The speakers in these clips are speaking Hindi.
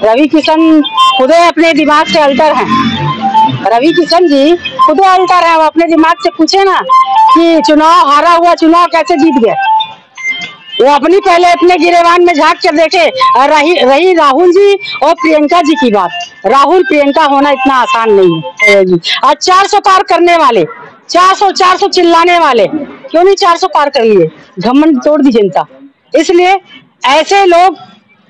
रवि किशन खुद अपने दिमाग से अल्टर हैं। रवि किशन जी खुद अल्टर है। वो अपने दिमाग से पूछे ना कि चुनाव हारा हुआ चुनाव कैसे जीत गए। वो अपनी पहले अपने गिरेबान में झांक कर देखे। और रही राहुल जी और प्रियंका जी की बात, राहुल प्रियंका होना इतना आसान नहीं है जी। आज 400 पार करने वाले, 400 चिल्लाने वाले क्यों नहीं 400 पार कर लिए। घमंड तोड़ दी जनता। इसलिए ऐसे लोग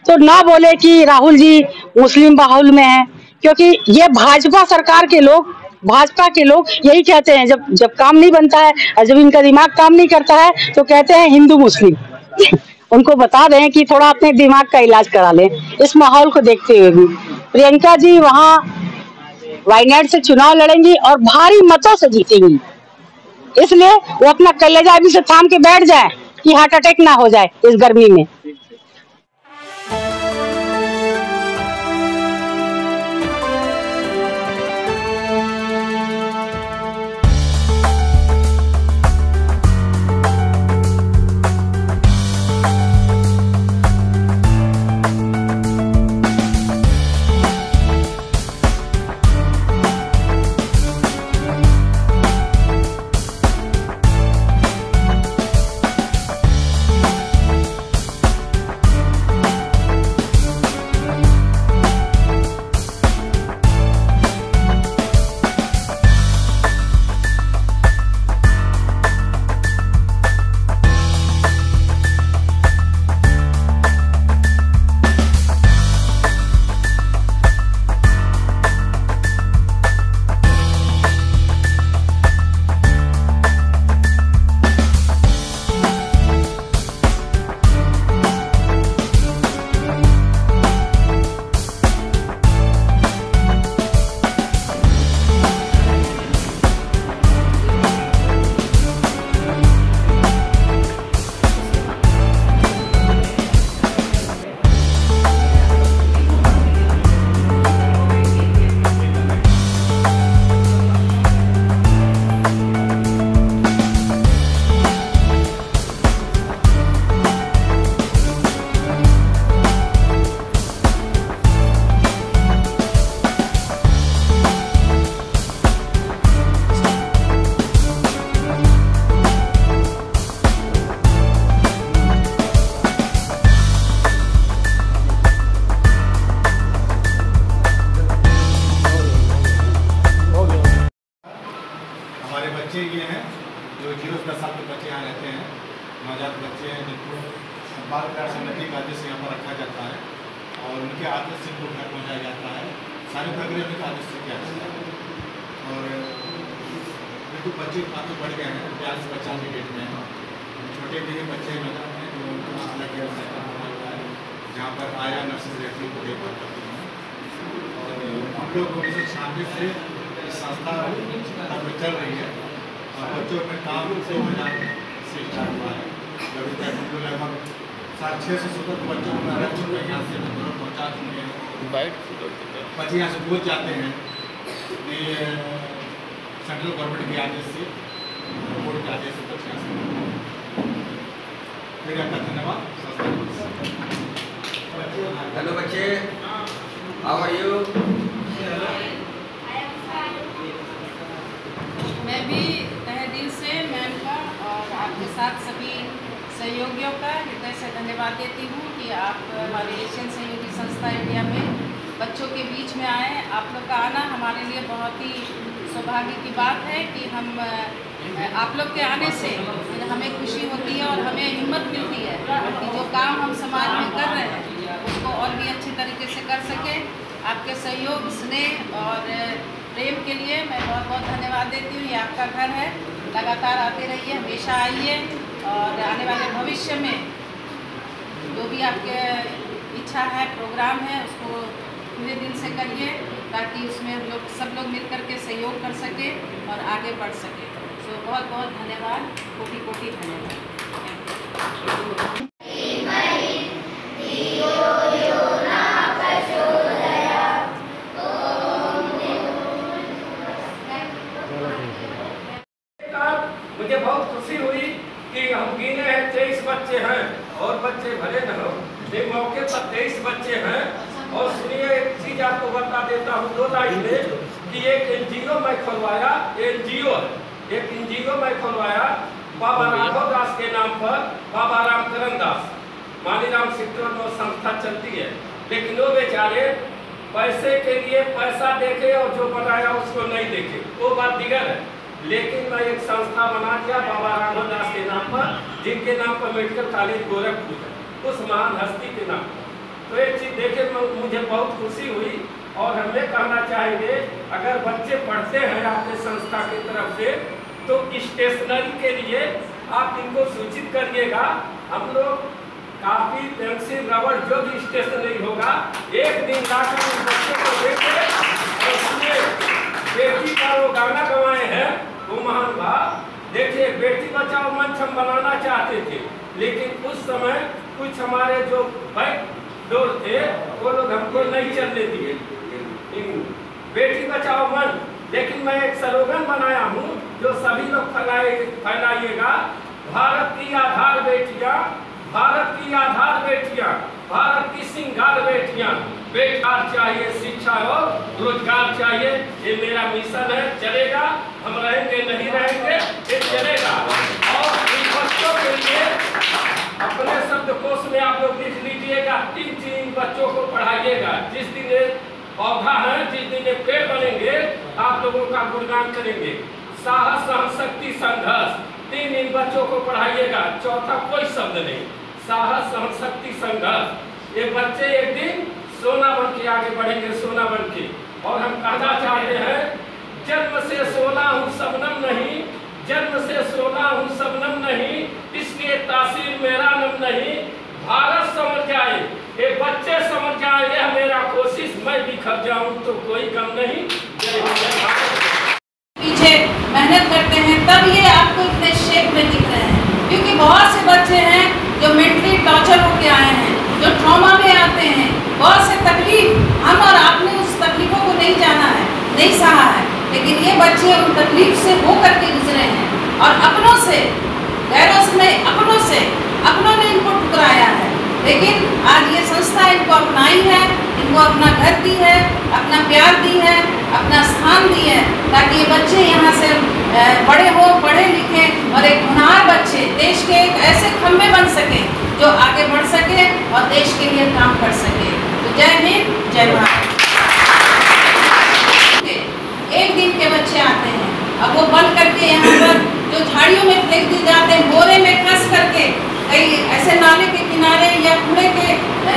तो ना बोले कि राहुल जी मुस्लिम बाहुल में है, क्योंकि ये भाजपा सरकार के लोग, भाजपा के लोग यही कहते हैं। जब काम नहीं बनता है और जब इनका दिमाग काम नहीं करता है तो कहते हैं हिंदू मुस्लिम। उनको बता दें कि थोड़ा अपने दिमाग का इलाज करा लें इस माहौल को देखते हुए भी। प्रियंका जी वहां वायनाड से चुनाव लड़ेंगी और भारी मतों से जीतेंगी। इसलिए वो अपना कलेजा अभी से थाम के बैठ जाए कि हार्ट अटैक ना हो जाए इस गर्मी में। बच्चे ये हैं जो 0 से 10 साल के बच्चे यहाँ रहते हैं, नवजात बच्चे हैं जिनको बाल प्यार समिति का आदेश यहाँ पर रखा जाता है और उनके आदेश से इनको घर पहुँचाया जाता है। सारी प्रक्रिया उनके आदेश से किया जाता है। और बिल्कुल बच्चे काफ़ी बढ़ गए हैं, 42 बच्चा के डेट में। छोटे भी बच्चे नवजात हैं जो उनका अलग व्यवस्था बना हुआ है जहाँ पर आया नर्सेज रहती को देखभाल करती हैं। और हम लोग 1996 से इस संस्था चल रही है और बच्चों में काम 2000 से स्टार्ट हुआ है। अभी तक हमको लगभग 600 से 700 बच्चों को रख चुके हैं, यहाँ से पहुँचा चुके हैं। बच्चे यहाँ से पहुँच जाते हैं। ये सेंट्रल गवर्नमेंट के आदेश से, बोर्ड के आदेश से बच्चे यहाँ से। फिर आपका धन्यवाद। हेलो बच्चे, हाउ आर यू? मैं भी तहे दिल से मैम का और आपके साथ सभी सहयोगियों का हृदय से धन्यवाद देती हूँ कि आप हमारे एशियन सहयोगी संस्था इंडिया में बच्चों के बीच में आए। आप लोग का आना हमारे लिए बहुत ही सौभाग्य की बात है कि हम आप लोग के आने से हमें खुशी होती है और हमें हिम्मत मिलती है कि जो काम हम समाज में कर रहे हैं उसको और भी अच्छे तरीके से कर सकें। आपके सहयोग, स्नेह और प्रेम के लिए मैं बहुत बहुत धन्यवाद देती हूँ। ये आपका घर है, लगातार आते रहिए, हमेशा आइए और आने वाले भविष्य में जो भी आपके इच्छा है, प्रोग्राम है, उसको पूरे दिल से करिए ताकि उसमें लोग सब लोग मिलकर के सहयोग कर सके और आगे बढ़ सके। तो बहुत बहुत धन्यवाद, कोटि कोटि धन्यवाद। मुझे बहुत खुशी हुई कि हम गिने हैं 23 बच्चे हैं और बच्चे भले न हो, एक मौके पर 23 बच्चे हैं। और सुनिए हूँ 2 लाइन में कि एक एनजीओ मैं खुलवाया, एनजीओ एक एनजीओ मैं खुलवाया बाबा राघव दास के नाम पर, बाबा रामकरण दास मानीराम सेक्टर में संस्था चलती है, लेकिन वो बेचारे पैसे के लिए पैसा देखे और जो बनाया उसको नहीं देखे, वो बात दिगर है। लेकिन मैं एक संस्था बना दिया बाबा राघव दास के नाम पर, जिनके नाम पर मेडिकल कॉलेज गोरखपुर है, उस महान हस्ती के नाम पर। तो एक चीज देखे मुझे बहुत खुशी हुई और हमें कहना चाहेंगे अगर बच्चे पढ़ते हैं आपके संस्था की तरफ से तो स्टेशनरी के लिए आप इनको सूचित करिएगा। हम लोग काफी पेंसिल रबड़ जो भी स्टेशनरी होगा एक दिन लाकर उस बच्चे को देखे और उसमें बेटी का वो गाना गवाए हैं वो महान भाव। देखिए बेटी बचाओ मंच हम बनाना चाहते थे, लेकिन उस समय कुछ हमारे जो बैक डोर थे वो लोग हमको नहीं चलने दिए बेटी बचाओ मंच। लेकिन मैं एक स्लोगन बनाया हूँ जो सभी लोग फैलाइएगा, भारत की आधार बेटियाँ, भारत की आधार बेटियाँ, भारत की सिंगार बेटियाँ, बेकार चाहिए शिक्षा और रोजगार चाहिए। ये मेरा मिशन है, चलेगा, हम रहेंगे नहीं रहेंगे, ये चलेगा। और इन बच्चों के लिए अपने शब्दकोश में आप लोग लिख लीजिएगा, 3 बच्चों को पढ़ाइएगा। जिस दिन पौधा है, जिस दिन पेड़ बनेंगे आप लोगों का गुणगान करेंगे। साहस सहनशक्ति संघर्ष 3 इन बच्चों को पढ़ाइएगा, चौथा कोई शब्द नहीं, साहस सहनशक्ति संघर्ष। ये बच्चे एक दिन सोना बन के आगे बढ़ेंगे, सोना बन के। और हम कहना चाहते हैं जन्म से सोना हूँ शबनम नहीं, जन्म से सोना हूँ शबनम नहीं, इसलिए तासीर मेरा नम नहीं। भारत समझ जाए, ये बच्चे समझ जाए, यह मेरा कोशिश, मैं बिखर जाऊं तो कोई गम नहीं। जय हिंद। पीछे मेहनत करते हैं तब ये आपको इतने शेप में दिख रहे हैं, क्योंकि बहुत से बच्चे हैं जो मेंटली टॉर्चर होके आए हैं, जो ट्रॉमा में आते हैं, बहुत से तकलीफ हम और आपने उस तकलीफों को नहीं जाना है, नहीं सहा है, लेकिन ये बच्चे उन तकलीफ से हो करके गुजरे हैं और अपनों से, गैरों से नहीं, अपनों ने इनको ठुकराया है। लेकिन आज ये संस्था इनको अपनाई है, इनको अपना घर दी है, अपना प्यार दी है, अपना स्थान दी है, ताकि ये बच्चे यहाँ से बड़े हो, पढ़े लिखे और एक होनहार बच्चे देश के एक ऐसे खंभे बन सके जो आगे बढ़ सके और देश के लिए काम कर सके। तो जय हिंद, जय भारत। एक दिन के बच्चे आते हैं, अब वो बन करके यहाँ पर जो झाड़ियों में फेंक दिए जाते हैं, बोरे में कस करके कई ऐसे नाले के किनारे या कूड़े के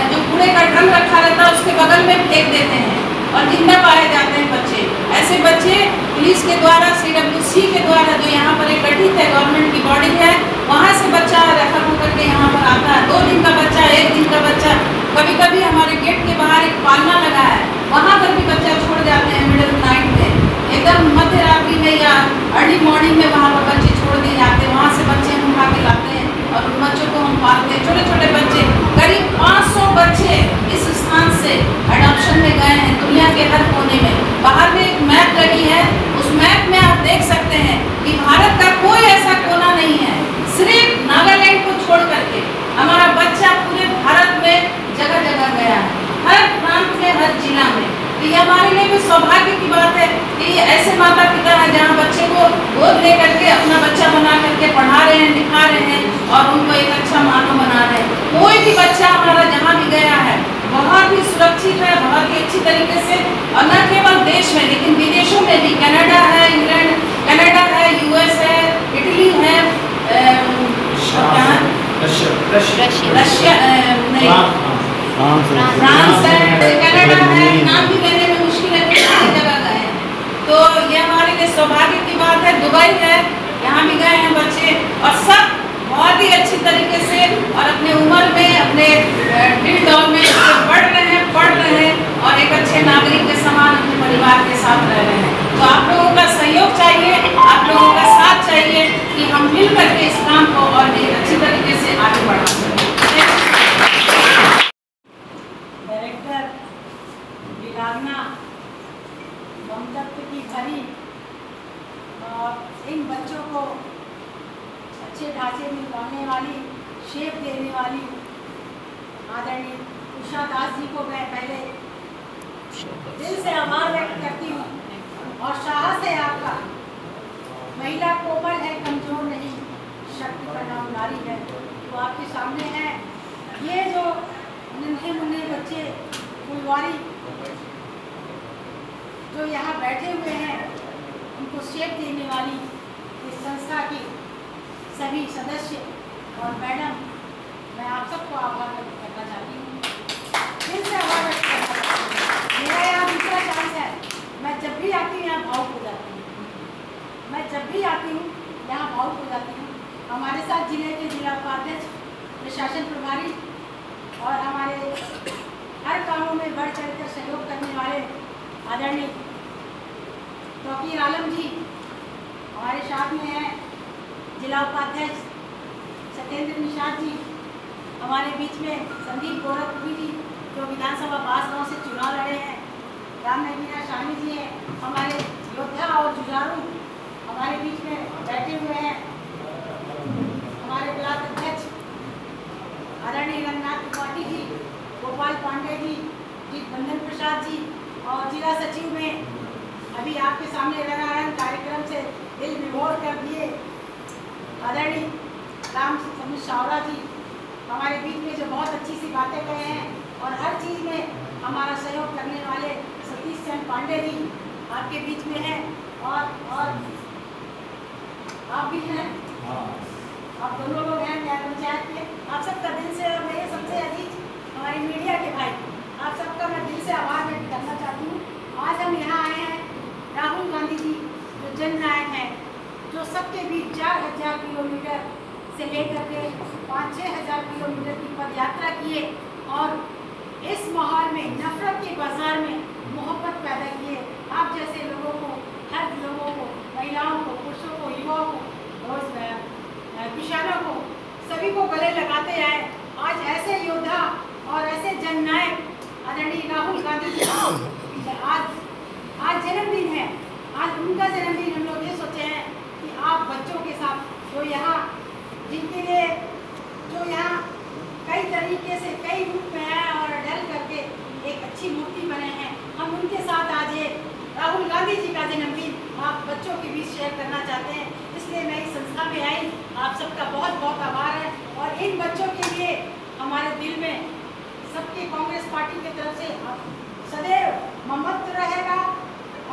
जो कूड़े का ड्रम रखा रहता है उसके बगल में फेंक देते हैं और जिंदा पाए जाते हैं बच्चे। ऐसे बच्चे पुलिस के द्वारा, CWC के द्वारा, जो यहाँ पर एक गठित है गवर्नमेंट की बॉडी है, वहाँ से बच्चा रेफर होकर के यहाँ पर आता है। 2 दिन का बच्चा, 1 दिन का बच्चा, कभी कभी हमारे गेट के बाहर एक पालना लगा है, वहाँ पर भी बच्चा छोड़ जाते हैं मिडिल नाइट में, एकदम मध्य रात्रि में या अर्ली मॉर्निंग में वहाँ पर बच्चे छोड़ दिए जाते हैं। वहाँ से बच्चे हम उठा के लाते हैं और उन बच्चों को हम पालते हैं। छोटे छोटे बच्चे, करीब 500 बच्चे इस स्थान से एडॉप्शन में गए हैं दुनिया के हर कोने में। बाहर में एक मैप लगी है, उस मैप में आप देख सकते हैं कि भारत का कोई ऐसा कोना नहीं है, सिर्फ नागालैंड को छोड़ करके हमारा बच्चा पूरे भारत में जगह जगह गया है, हर प्रांत में, हर जिला में। तो ये हमारे लिए भी सौभाग्य की बात है कि ऐसे माता पिता हैं जहाँ बच्चे को गोद ले करके अपना बच्चा बना करके पढ़ा रहे हैं, लिखा रहे हैं और उनको एक अच्छा मानव बना रहे हैं। कोई भी बच्चा हमारा जहाँ भी गया है बहुत ही सुरक्षित है, बहुत ही अच्छी तरीके से, और न केवल देश में लेकिन विदेशों में भी, कनाडा है, इंग्लैंड, कनाडा है, US है, इटली है, रशिया नहीं, फ्रांस है, कनाडा है, नाम भी लेने में मुश्किल है, कई जगह गए हैं। तो ये हमारे लिए सौभाग्य की बात है। दुबई है, यहाँ भी गए हैं बच्चे और सब बहुत ही अच्छी तरीके से और अपने उम्र में, अपने दिल दौर में बढ़ रहे हैं, पढ़ रहे हैं और एक अच्छे नागरिक के समान अपने परिवार के साथ रह रहे हैं। तो आप लोगों का सहयोग चाहिए, आप लोगों का साथ चाहिए कि हम मिल करके इस काम को और भी अच्छी तरीके से आगे बढ़ा सकें। डायरेक्टर लीलावना ममतत्व की भरी और इन बच्चों को अच्छे ढांचे में लाने वाली, शेप देने वाली आदरणीय उषा दास जी को मैं पहले दिल से आभार आपके सामने है। ये जो नन्हे मुन्ने बच्चे फुलवारी जो यहाँ बैठे हुए हैं, उनको शेप देने वाली इस संस्था की सभी सदस्य और मैडम, मैं आप सबको आभार व्यक्त करना चाहती हूँ, दिल से आभार व्यक्त करना चाहती हूँ। मेरा यहाँ दूसरा चांस है। मैं जब भी आती हूँ यहाँ भावुक हो जाती हूँ। मैं जब भी आती हूँ यहाँ भावुक हो जाती हूँ। हमारे साथ जिले के जिला उपाध्यक्ष, प्रशासन प्रभारी और हमारे हर कामों में बढ़ चढ़कर सहयोग करने वाले आदरणीय तौकीर आलम जी हमारे साथ में हैं। जिला उपाध्यक्ष सत्येंद्र निषाद जी हमारे बीच में, संदीप गोरखपुरी जी जो विधानसभा बांसगांव से चुनाव लड़े हैं, राम नगीना शामी जी हैं, हमारे योद्धा और जुझारू हमारे बीच में बैठे हुए हैं। हमारे ब्लॉक अध्यक्ष आदरणीय रंगनाथ त्रिपाठी जी, गोपाल पांडे जी, बंधन प्रसाद जी और जिला सचिव में अभी आपके सामने रंगारंग कार्यक्रम से दिल विभोर कर दिए आदरणीय राम समुद्र शावरा जी हमारे बीच में जो बहुत अच्छी सी बातें कहे हैं और हर चीज़ में हमारा सहयोग करने वाले सतीश चंद्र पांडे जी आपके बीच में हैं और आप भी हैं, आप दोनों लोग हैं न्याय पंचायत के। आप सबका दिल से और मेरे सबसे अजीज हमारे मीडिया के भाई, आप सबका मैं दिल से आभार व्यक्त करना चाहती हूँ। आज हम यहाँ आए हैं, राहुल गांधी जी जो जननायक हैं, जो सबके बीच 4000 किलोमीटर से लेकर के 5-6 हज़ार किलोमीटर की पद यात्रा किए और इस माहौल में नफरत के बाजार में मोहब्बत पैदा किए। आप जैसे लोगों को, हर लोगों को, महिलाओं को, पुरुषों को, युवाओं को और किसानों को, सभी को गले लगाते आए। आज ऐसे योद्धा और ऐसे जननायक आदरणीय राहुल गांधी जी आज जन्मदिन है। आज उनका जन्मदिन हम लोग ये सोचे हैं कि आप बच्चों के साथ जो यहाँ जिनके लिए जो यहाँ कई तरीके से कई रूप में है और ढल करके एक अच्छी मूर्ति बने हैं, हम उनके साथ आज ये राहुल गांधी जी का जन्मदिन आप बच्चों के बीच शेयर करना चाहते हैं। इसलिए मैं इस संस्था में आई। आप सबका बहुत बहुत आभार है और इन बच्चों के लिए हमारे दिल में सबकी कांग्रेस पार्टी की तरफ से सदैव ममत्व रहेगा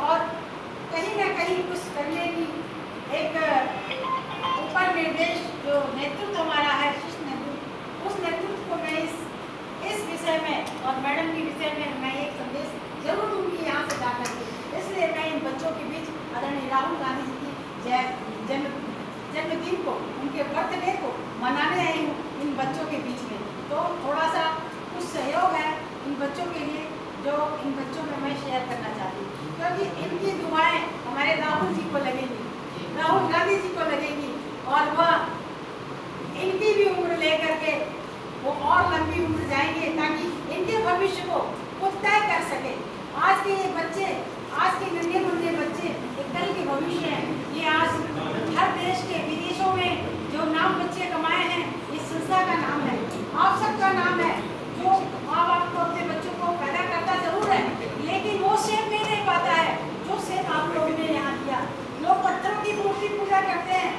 और कहीं ना कहीं कुछ करने की एक ऊपर निर्देश जो नेतृत्व हमारा है, उस नेतृत्व को मैं इस विषय में और मैडम के विषय में मैं एक संदेश जरूर दूंगी यहाँ से जाकर के। इसलिए मैं इन बच्चों के बीच आदरणीय राहुल गांधी जी की जन्मदिन को, उनके बर्थडे को मनाने आई हूँ इन बच्चों के बीच में। तो थोड़ा सा कुछ सहयोग है इन बच्चों के लिए जो इन बच्चों में मैं शेयर करना चाहती हूँ, क्योंकि इनकी दुआएं हमारे राहुल जी को लगेंगी, राहुल गांधी जी को लगेगी और वह इनकी भी उम्र लेकर के वो और लंबी उम्र जाएंगे ताकि इनके भविष्य को खुद तय कर सके। आज के ये बच्चे, आज के नन्हे मुन्ने बच्चे एक कल के भविष्य हैं। ये आज हर देश के विदेशों में जो नाम बच्चे कमाए हैं, इस संस्था का नाम है, आप सबका नाम है। जो माँ बाप को अपने बच्चों को पैदा करता जरूर है, लेकिन वो शेप नहीं दे पाता है जो शेप आप लोगों ने यहाँ दिया। लोग पत्थरों की मूर्ति पूजा करते हैं,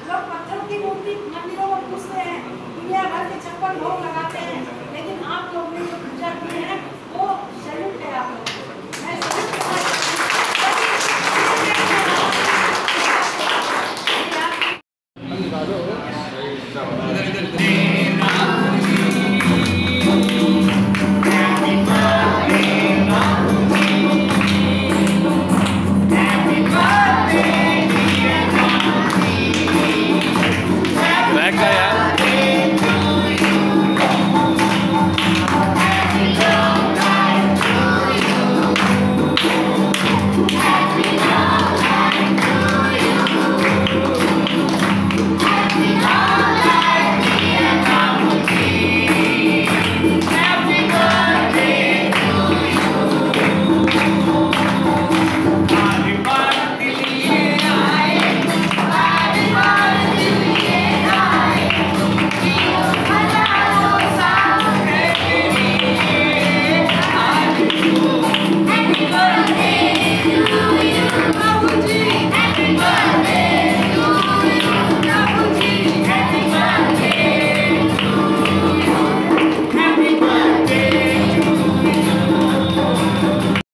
लोग पत्थरों की मूर्ति मंदिरों में पूजते हैं, दुनिया भर के 56 भोग लगाते हैं, लेकिन आप लोग ने जो पूजा की है वो सैल्यूट है आप लोग। मैं सैल्यूट बैग का यार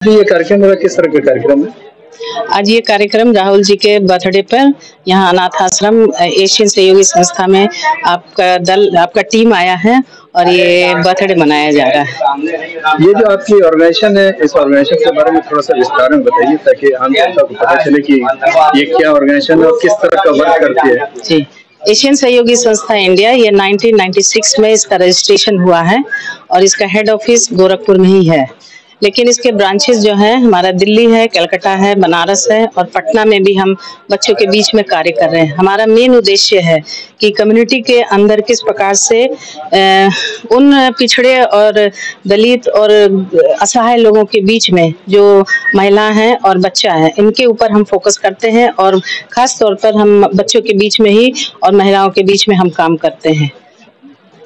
ये कार्यक्रम किस तरह का कार्यक्रम है? आज ये कार्यक्रम राहुल जी के बर्थडे पर यहाँ अनाथ आश्रम एशियन सहयोगी संस्था में आपका टीम आया है और ये बर्थडे मनाया जा रहा है। ये जो आपकी ऑर्गेनाइजेशन है, इस ऑर्गेनाइजेशन के बारे में थोड़ा सा विस्तार में बताइए ताकि आम जनता को पता चले कि ये क्या ऑर्गेनाइजेशन है और किस तरह का वर्क करती है। जी, एशियन सहयोगी संस्था इंडिया, ये 1996 में इसका रजिस्ट्रेशन हुआ है और इसका हेड ऑफिस गोरखपुर में ही है, लेकिन इसके ब्रांचेस जो हैं हमारा दिल्ली है, कलकत्ता है, बनारस है और पटना में भी हम बच्चों के बीच में कार्य कर रहे हैं। हमारा मेन उद्देश्य है कि कम्युनिटी के अंदर किस प्रकार से उन पिछड़े और दलित और असहाय लोगों के बीच में जो महिला हैं और बच्चा है, इनके ऊपर हम फोकस करते हैं और खास तौर पर हम बच्चों के बीच में ही और महिलाओं के बीच में हम काम करते हैं।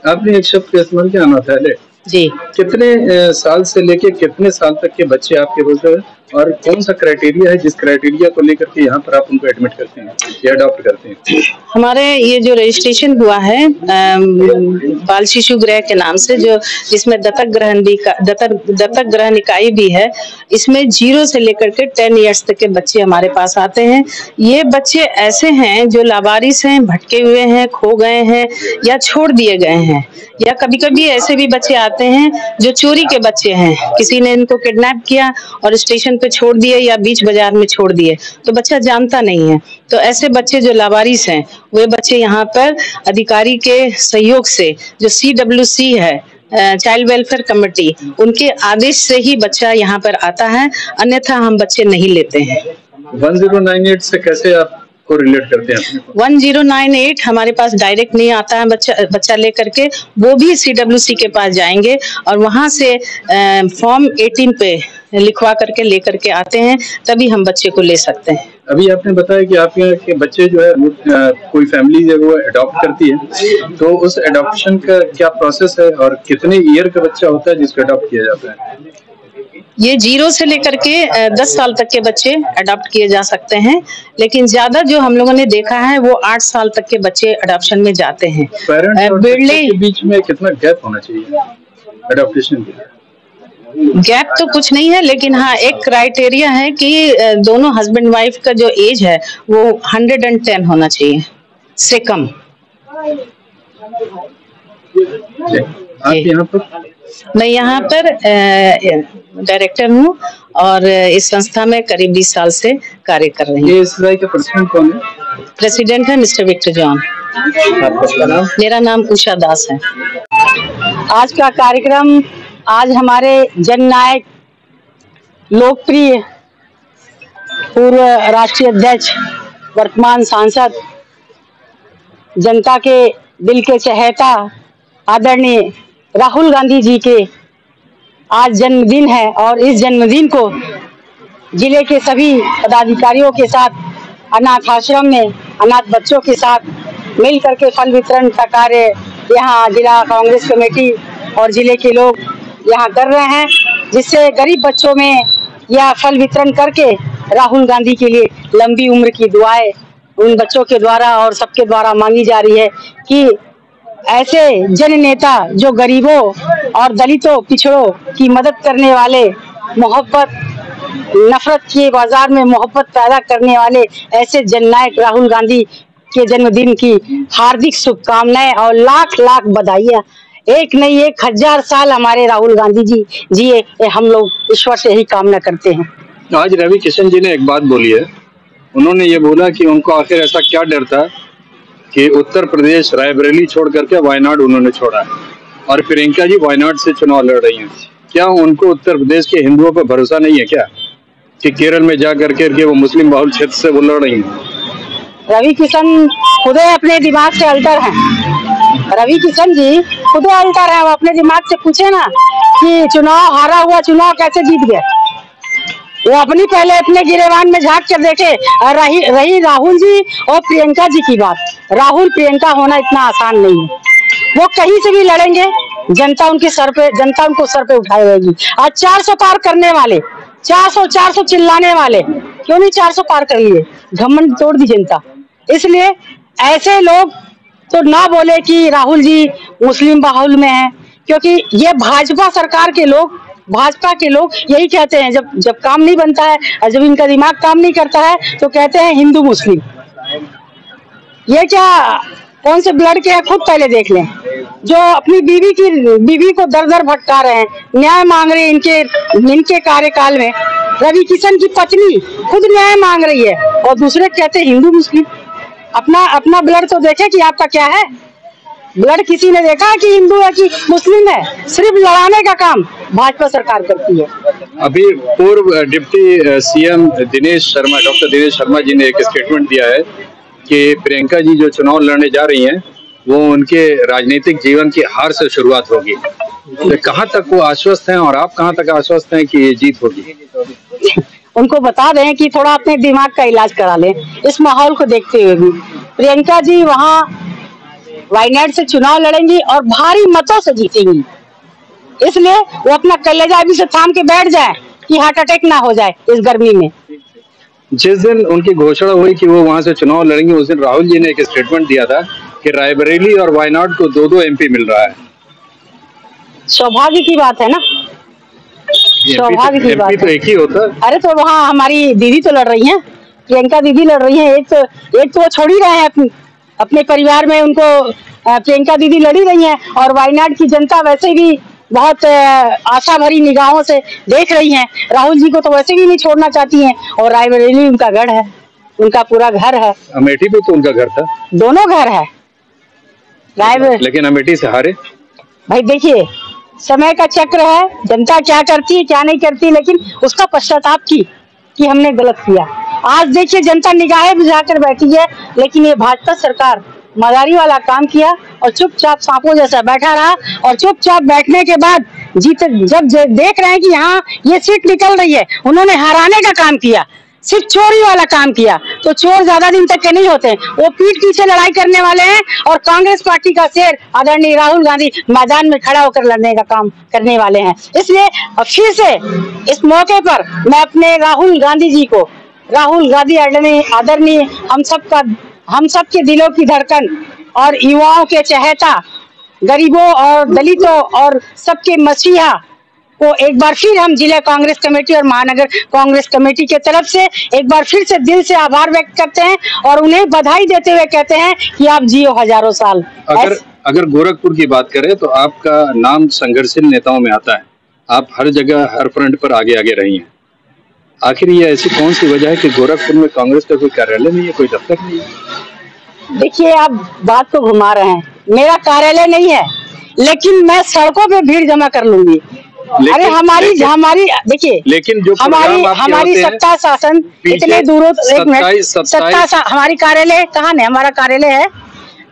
आपने एक शब्द का इस्तेमाल किया, अनाथालय। जी, कितने साल से लेके कितने साल तक के बच्चे आपके होते हैं और कौन सा क्राइटेरिया है जिस क्राइटेरिया को लेकर के यहाँ पर आप उनको एडमिट करते हैं या अडॉप्ट करते हैं? हमारे ये जो रजिस्ट्रेशन हुआ है बाल शिशु गृह के नाम से, जो जिसमें दत्तक ग्रहण इकाई भी है, इसमें 0 से लेकर के 10 इयर्स तक के बच्चे हमारे पास आते हैं। ये बच्चे ऐसे हैं जो लावारिस हैं, भटके हुए हैं, खो गए हैं या छोड़ दिए गए हैं, या कभी कभी ऐसे भी बच्चे आते हैं जो चोरी के बच्चे हैं, किसी ने इनको किडनैप किया और स्टेशन पे छोड़ दिए या बीच बाजार में छोड़ दिए, तो बच्चा जानता नहीं है। तो ऐसे बच्चे जो लावारिस हैं, वे बच्चे यहाँ पर अधिकारी के सहयोग से, जो CWC है चाइल्ड वेलफेयर कमेटी, उनके आदेश से ही बच्चा यहाँ पर आता है, अन्यथा हम बच्चे नहीं लेते हैं। 1098 से कैसे आप को रिलेट करते हैं? 1098 हमारे पास डायरेक्ट नहीं आता है बच्चा लेकर के, वो भी CWC के पास जाएंगे और वहां से फॉर्म 18 पे लिखवा करके लेकर के आते हैं, तभी हम बच्चे को ले सकते हैं। अभी आपने बताया कि आपके यहाँ के बच्चे जो है कोई फैमिली जो वो अडॉप्ट करती है, तो उस अडॉप्शन का क्या प्रोसेस है और कितने ईयर का बच्चा होता है जिसको अडॉप्ट किया जाता है? ये 0 से लेकर के 10 साल तक के बच्चे अडॉप्ट किए जा सकते हैं, लेकिन ज्यादा जो हम लोगों ने देखा है वो 8 साल तक के बच्चे अडॉप्शन में जाते हैं। बिरले के बीच में कितना गैप होना चाहिए अडॉप्शन के? गैप तो कुछ नहीं है, लेकिन हाँ एक क्राइटेरिया है कि दोनों हस्बैंड वाइफ का जो एज है वो 110 होना चाहिए से कम। आप यहाँ पर? मैं यहाँ पर डायरेक्टर हूँ और इस संस्था में करीब 20 साल से कार्य कर रही हूँ। ये SSI का प्रेसिडेंट कौन है? प्रेसिडेंट है मिस्टर विक्टर जॉन। आपका नाम? मेरा नाम उषा दास है। आज का कार्यक्रम, आज हमारे जननायक, लोकप्रिय पूर्व राष्ट्रीय अध्यक्ष, वर्तमान सांसद, जनता के दिल के चहेता आदरणीय राहुल गांधी जी के आज जन्मदिन है और इस जन्मदिन को जिले के सभी पदाधिकारियों के साथ अनाथ आश्रम में अनाथ बच्चों के साथ मिल करके फल वितरण का कार्य यहाँ जिला कांग्रेस कमेटी और जिले के लोग यहाँ कर रहे हैं, जिससे गरीब बच्चों में यह फल वितरण करके राहुल गांधी के लिए लंबी उम्र की दुआएं उन बच्चों के द्वारा और सबके द्वारा मांगी जा रही है कि ऐसे जन नेता जो गरीबों और दलितों पिछड़ों की मदद करने वाले, मोहब्बत, नफरत के बाजार में मोहब्बत पैदा करने वाले ऐसे जननायक राहुल गांधी के जन्मदिन की हार्दिक शुभकामनाएं और लाख लाख बधाइयां। एक नहीं 1000 साल हमारे राहुल गांधी जी जिए, हम लोग ईश्वर से यही कामना करते हैं। आज रवि किशन जी ने एक बात बोली है, उन्होंने ये बोला कि उनको आखिर ऐसा क्या डर था कि उत्तर प्रदेश रायबरेली छोड़ करके वायनाड उन्होंने छोड़ा है और प्रियंका जी वायनाड से चुनाव लड़ रही हैं। क्या उनको उत्तर प्रदेश के हिंदुओं पर भरोसा नहीं है क्या कि केरल में जा करके वो मुस्लिम बहुल क्षेत्र से वो लड़ रही हैं? रवि किशन खुद अपने दिमाग से अल्टर हैं। रवि किशन जी खुद अल्टर है, वो अपने दिमाग से पूछे ना कि चुनाव हारा हुआ चुनाव कैसे जीत गए। वो अपनी पहले अपने गिरेबान में झांक कर देखे। रही राहुल जी और प्रियंका जी की बात, राहुल प्रियंका होना इतना आसान नहीं है। वो कहीं से भी लड़ेंगे, जनता उनके सर पे, जनता उनको सर पे उठाए रहेगी। आज 400 पार करने वाले, 400 चिल्लाने वाले, क्यों नहीं 400 पार कर लिए? घमंड तोड़ दी जनता। इसलिए ऐसे लोग तो ना बोले कि राहुल जी मुस्लिम बाहुल में है, क्योंकि ये भाजपा सरकार के लोग भाजपा के लोग यही कहते हैं, जब जब काम नहीं बनता है और जब इनका दिमाग काम नहीं करता है तो कहते हैं हिंदू मुस्लिम। ये क्या कौन से ब्लड के हैं खुद पहले देख लें। जो अपनी बीवी को दर दर भटका रहे हैं, न्याय मांग रहे हैं इनके कार्यकाल में। रवि किशन की पत्नी खुद न्याय मांग रही है और दूसरे कहते हैं हिंदू मुस्लिम। अपना ब्लड तो देखे कि आपका क्या है। ब्लड किसी ने देखा है कि हिंदू है कि मुस्लिम है? सिर्फ लड़ाने का काम भाजपा सरकार करती है। अभी पूर्व deputy CM Dinesh Sharma, doctor Dinesh Sharma ji ने एक स्टेटमेंट दिया है कि प्रियंका जी जो चुनाव लड़ने जा रही हैं वो उनके राजनीतिक जीवन की हार से शुरुआत होगी। तो कहाँ तक वो आश्वस्त हैं और आप कहाँ तक आश्वस्त हैं कि ये जीत होगी? उनको बता दें कि थोड़ा अपने दिमाग का इलाज करा लें इस माहौल को देखते हुए भी। प्रियंका जी वहाँ वायनाड से चुनाव लड़ेंगी और भारी मतों से जीतेंगी, इसलिए वो अपना कलेजा अभी से थाम के बैठ जाए कि हार्ट अटैक ना हो जाए इस गर्मी में। जिस दिन उनकी घोषणा हुई कि वो वहां से चुनाव लड़ेंगे उस दिन राहुल जी ने एक स्टेटमेंट दिया था कि रायबरेली और वायनाड को 2-2 MP मिल रहा है। सौभाग्य की बात है ना, सौभाग्य की बात तो एक ही होता है। अरे तो वहाँ हमारी दीदी तो लड़ रही हैं, प्रियंका दीदी लड़ रही हैं। एक तो वो छोड़ ही रहे हैं अपने परिवार में, उनको प्रियंका दीदी लड़ी रही हैं और वायनाड की जनता वैसे भी बहुत आशा भरी निगाहों से देख रही हैं। राहुल जी को तो वैसे भी नहीं छोड़ना चाहती हैं और रायबरेली उनका गढ़ है, उनका पूरा घर है। अमेठी भी तो उनका घर था। दोनों घर है लेकिन अमेठी से हारे। भाई देखिए समय का चक्र है, जनता क्या करती है क्या नहीं करती, लेकिन उसका पश्चाताप कि हमने गलत किया। आज देखिए जनता निगाहें बुझाकर बैठी है, लेकिन ये भाजपा सरकार मदारी वाला काम किया और चुपचाप सांपों जैसा बैठा रहा। और चुपचाप बैठने के बाद जब देख रहे हैं कि यहाँ ये सीट निकल रही है, उन्होंने हराने का काम किया, सिर्फ चोरी वाला काम किया। तो चोर ज्यादा दिन तक के नहीं होते, वो पीठ पीछे लड़ाई करने वाले हैं। और कांग्रेस पार्टी का शेर आदरणीय राहुल गांधी मैदान में खड़ा होकर लड़ने का काम करने वाले हैं। इसलिए फिर से इस मौके पर मैं अपने राहुल गांधी जी को, राहुल गांधी आदरणीय हम सबके दिलों की धड़कन और युवाओं के चहेता, गरीबों और दलितों और सबके मसीहा को एक बार फिर हम जिला कांग्रेस कमेटी और महानगर कांग्रेस कमेटी के तरफ से एक बार फिर से दिल से आभार व्यक्त करते हैं और उन्हें बधाई देते हुए कहते हैं कि आप जियो हजारों साल। अगर गोरखपुर की बात करें तो आपका नाम संघर्षशील नेताओं में आता है। आप हर जगह हर फ्रंट पर आगे रही हैं। आखिर ये ऐसी कौन सी वजह है कि गोरखपुर में कांग्रेस का कोई कार्यालय नहीं है, कोई दफ्तर नहीं है? देखिए आप बात को घुमा रहे हैं। मेरा कार्यालय नहीं है, लेकिन मैं सड़कों पे भीड़ जमा कर लूंगी। अरे हमारी देखिए, लेकिन जो हमारी सत्ता शासन इतने दूरों, हमारी कार्यालय कहाँ है? हमारा कार्यालय है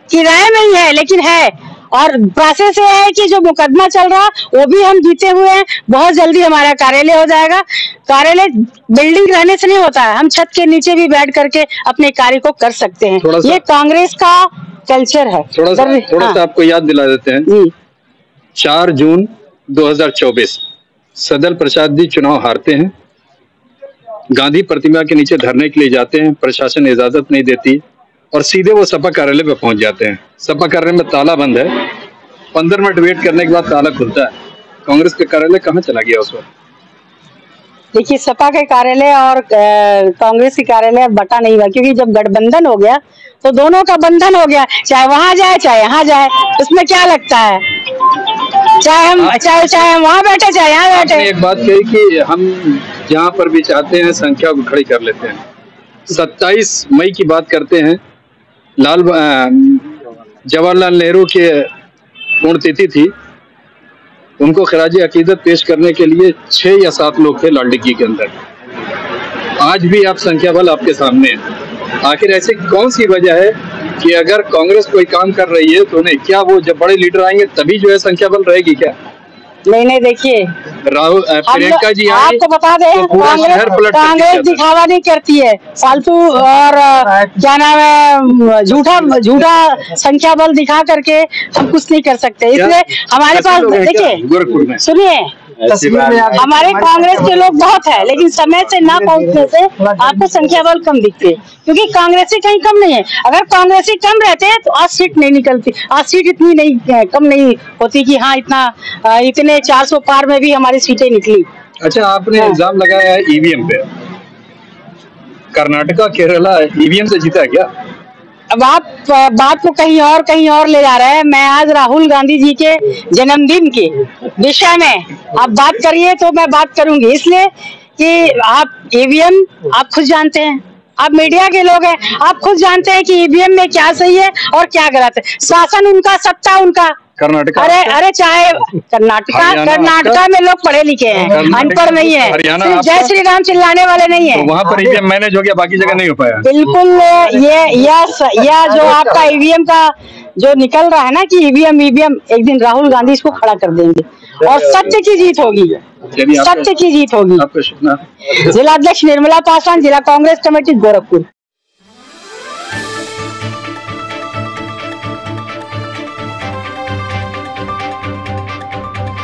किराए में ही है, लेकिन है। और प्रोसेस ये है कि जो मुकदमा चल रहा वो भी हम जीते हुए हैं। बहुत जल्दी हमारा कार्यालय हो जाएगा। कार्यालय बिल्डिंग रहने से नहीं होता है, हम छत के नीचे भी बैठ करके अपने कार्य को कर सकते हैं। ये कांग्रेस का कल्चर है। थोड़ा सा आपको याद दिला देते हैं जी। 4 जून 2024 सदल प्रसाद जी चुनाव हारते हैं, गांधी प्रतिमा के नीचे धरने के लिए जाते हैं, प्रशासन इजाजत नहीं देती और सीधे वो सपा कार्यालय पे पहुंच जाते हैं। सपा कार्यालय में ताला बंद है, 15 मिनट वेट करने के बाद ताला खुलता है। कांग्रेस के कार्यालय कहाँ चला गया उस वक्त? देखिए सपा के कार्यालय और कांग्रेस के कार्यालय बटा नहीं हुआ, क्योंकि जब गठबंधन हो गया तो दोनों का बंधन हो गया। चाहे वहां जाए चाहे यहाँ जाए, उसमें क्या लगता है? चाहे हम वहाँ बैठे चाहे यहाँ बैठे। एक बात कही कि हम जहाँ पर भी चाहते हैं संख्या को खड़ी कर लेते हैं। 27 मई की बात करते हैं, जवाहरलाल नेहरू के पुण्यतिथि थी। उनको खराज अकीदत पेश करने के लिए 6 या 7 लोग थे लालडिग्गी के अंदर। आज भी आप संख्या बल आपके सामने है। आखिर ऐसी कौन सी वजह है कि अगर कांग्रेस कोई काम कर रही है तो नहीं, क्या वो जब बड़े लीडर आएंगे तभी जो है संख्या बल रहेगी क्या? नहीं देखिए राहुल प्रियंका जी आपको बता दें, तो कांग्रेस दिखावा नहीं करती है फालतू, और क्या नाम है झूठा संख्या बल दिखा करके हम कुछ नहीं कर सकते। इसलिए हमारे पास देखिए, गोरखपुर में सुनिए, हमारे कांग्रेस के लोग बहुत है, लेकिन समय से ना पहुंचने से आपको संख्या बल कम दिखती है, क्योंकि कांग्रेसी कहीं कम नहीं है। अगर कांग्रेसी कम रहते हैं तो आज सीट नहीं निकलती, आज सीट इतनी नहीं कम नहीं होती कि हाँ इतने 400 पार में भी हमारी सीटें निकली। अच्छा, आपने इल्जाम लगाया है ईवीएम पे, कर्नाटका केरला ईवीएम से जीता है क्या? अब आप बात को कहीं और ले जा रहे हैं। मैं आज राहुल गांधी जी के जन्मदिन के विषय में आप बात करिए तो मैं बात करूंगी, इसलिए कि आप ईवीएम आप खुद जानते हैं, आप मीडिया के लोग हैं, आप खुद जानते हैं कि ईवीएम में क्या सही है और क्या गलत है। शासन उनका, सत्ता उनका। कर्नाटका, अरे चाहे कर्नाटका में लोग पढ़े लिखे हैं, अनपढ़ नहीं है, सिर्फ जय श्री राम चिल्लाने वाले नहीं है। तो वहाँ पर ईवीएम मैनेज हो गया, बाकी जगह नहीं हो पाया। बिल्कुल, ये जो आपका ईवीएम का जो निकल रहा है ना कि ईवीएम एक दिन राहुल गांधी इसको खड़ा कर देंगे और सत्य की जीत होगी, सत्य की जीत होगी। जिला अध्यक्ष निर्मला पासवान, जिला कांग्रेस कमेटी गोरखपुर।